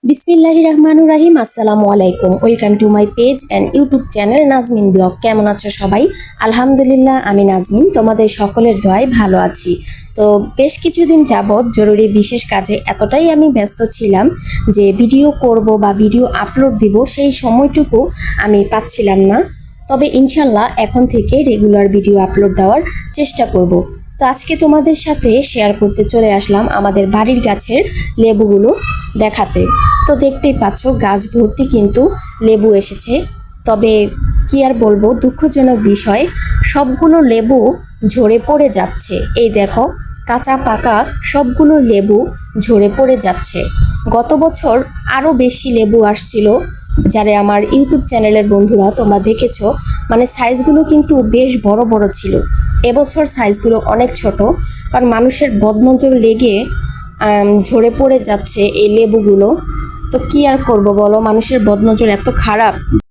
বিসমিল্লাহির রহমানুর রাহিম। আসসালামু আলাইকুম। Welcome to my page and YouTube channel Nazmin blog. কেমন আছো সবাই? আলহামদুলিল্লাহ, আমি নাজমিন তোমাদের সকলের দোয়ায় ভালো আছি। তো বেশ কিছুদিন যাবৎ জরুরি বিশেষ কাজে এতটাই আমি ব্যস্ত ছিলাম যে ভিডিও করব বা ভিডিও আপলোড দিব সেই সময়টুকু আমি পাচ্ছিলাম না। তবে ইনশাল্লাহ এখন থেকে রেগুলার ভিডিও আপলোড দেওয়ার চেষ্টা করব। তো আজকে তোমাদের সাথে শেয়ার করতে চলে আসলাম আমাদের বাড়ির গাছের লেবুগুলো দেখাতে। তো দেখতেই পাচ্ছ গাছ ভর্তি কিন্তু লেবু এসেছে। তবে কি আর বলবো, দুঃখজনক বিষয়, সবগুলো লেবু ঝরে পড়ে যাচ্ছে। এই দেখো, কাঁচা পাকা সবগুলো লেবু ঝরে পড়ে যাচ্ছে। গত বছর আরও বেশি লেবু আসছিল, যারা আমার ইউটিউব চ্যানেলের বন্ধুরা তোমরা দেখেছো, মানে সাইজগুলো কিন্তু বেশ বড় বড় ছিল। এবছর সাইজগুলো অনেক ছোট, কারণ মানুষের বদনজর লেগে ঝরে পড়ে যাচ্ছে এই লেবুগুলো। তো কি আর করব বলো, মানুষের বদনজর এত খারাপ।